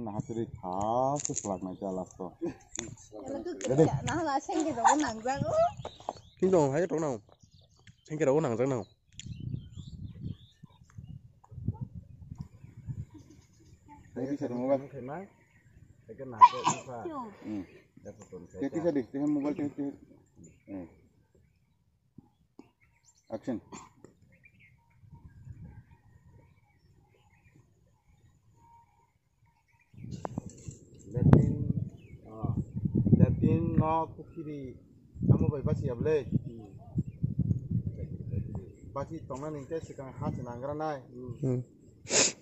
nah hatri khas khwlai jalas to. Jadi. Nah lah sengke dong nangjang. King dong hai dong nào. Sengke dong nangjang nào. Đây bisa dong mobile. Cái nào cái pha. Cái bisa di, dengan mobile cái. Action. Latin no kukiri kamu baik pasti ya boleh. Pasti tongan ini sekarang khas nanggaran nai.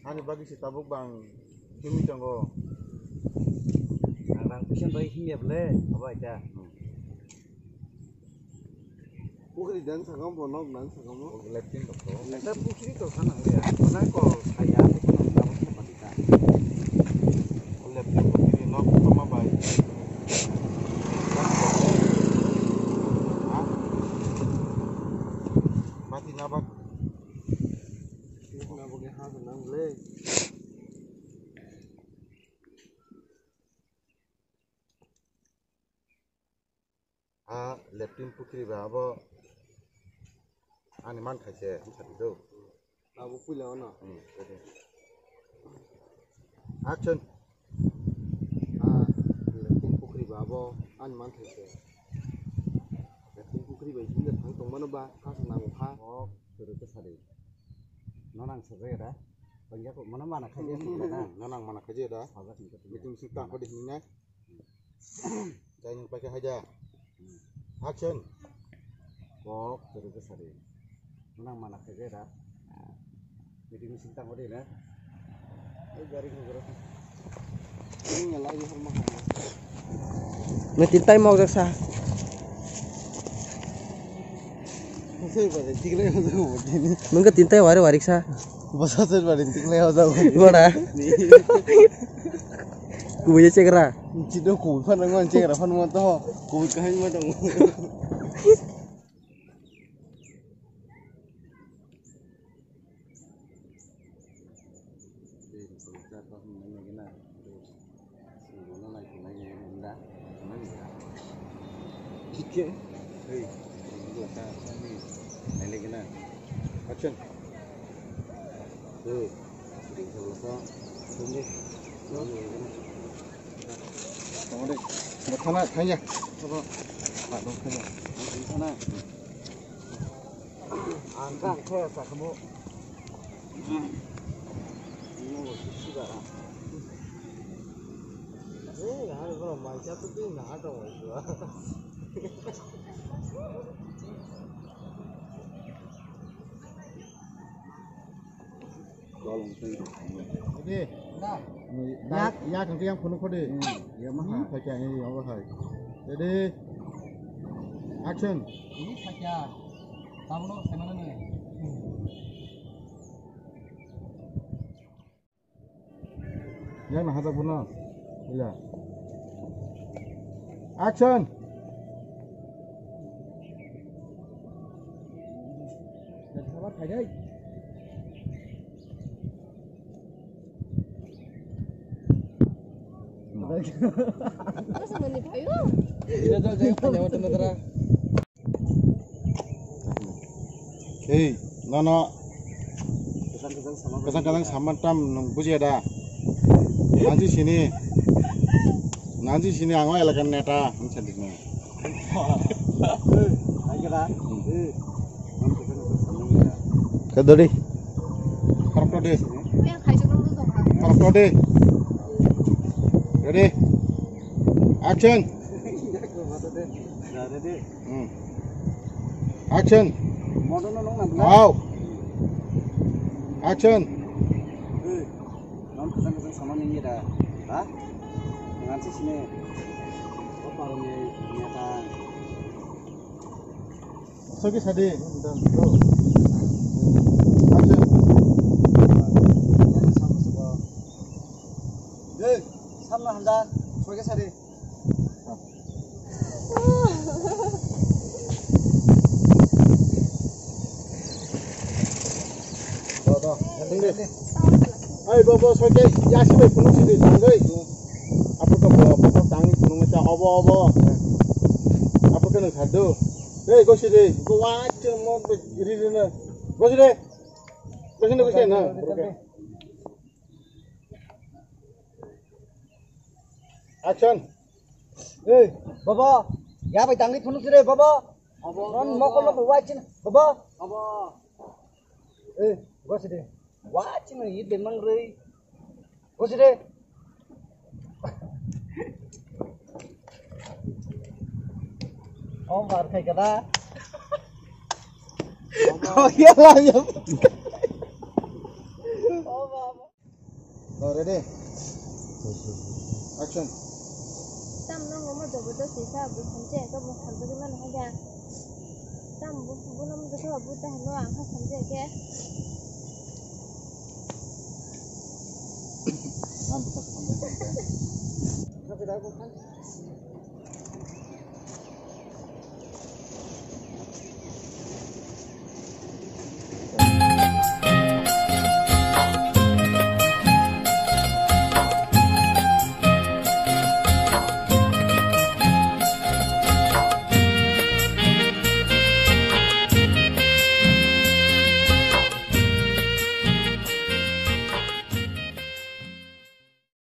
Ani bagi si tabuk bang kimi tonggo. Nang kusen baik hingga boleh apa aja. Kukiri dan sangam bonok dan sangam lo. Latin to. Latin kukiri to kan nang ya. Mana ko kaya itu nang apa kita. Latin kukiri no sama baik. Mati nabak. Nabaknya khas nang boleh. Latin kukiri berapa? Ani man khaise bisa itu. Abu pulau na. Action. Latin kukiri babo an man these. Latin kukiri bai hingga thang tong mana ba khas nang kha. Oh, terus sari. Nonang sare dah. Banyak mana mana khaje na. Nonang mana khaje dah. Itu mesti tak pada sini. Jangan pakai aja. Action. Oh, terus sari. Nonang mana khaje dah. Jadi mesti tak pada na. Garing gerak. Ini nyala di rumah. Ngetintai mau jaksa. Saya pada tinggal yang tu begini. Mungkin tintai warik sa. Bahasa saya pada tinggal yang tu. Gimana? Kubunya cekra. Cito kubur pan dengan cekra pan mau tahu kubur kain mau tahu. Kiching. Hei. Ini kita ini. Ini kena. Action. Hei. Sering selesai. Tunggu. Tunggu deh. Mau kena tanya. Apa? Pak dong kena. Kena. Angkat ke kamu. Ini mau sudah. Hari kalau macam tu nak ada macam. Ini. Nah. Ya kan yang penuh kode. Ya mah. Pakai ini apa hai. Jadi. Action. Ini saja. Kamu nak semana ni? Yang nak ada punya. Ya. Action. Sabar saja. Masa menit ayo. Tidak tahu saya panjang macam mana. Hei, nono. Kesan-kesan sama tam buji ada. Nanti sini angwa elakan neta, mencari ni. Kedori. Korok deh. Yang kayak sebelum tu dong. Korok deh. Ready? Action. Action. Wow. Action. Non kesan-kesan sama ni dah. Ha? Dengan sini. Apa ni nyata? Sogi sade. Action. Sama hendak. Sogi sade. Dah. Landing deh. Ai bobo soke yasi bai punung sini tanggai. Apa kau bawa tangi punung macam obo. Apa kau nak sadu? Hei kau sini, kau wajib mau beri ni. Kau sini, na. Action. Ê, baba, giá phải tăng cái phun nước đây, baba. Nó móc con nó phải quay chứ, baba. Ê, có gì đây? Quá chứ mà ít để mang rơi. Có gì đây? Ông vào thầy cả ta. Có nghĩa là gì? Rồi ready. Action. Tam nó ngoma đồ bữa xí sao bữa thằng trẻ có một thằng bữa nó hay ra. Tam bữa nó bữa thằng bữa thằng nó ăn thằng trẻ kia. Nam kita sampai. Nó cái đó cũng khác.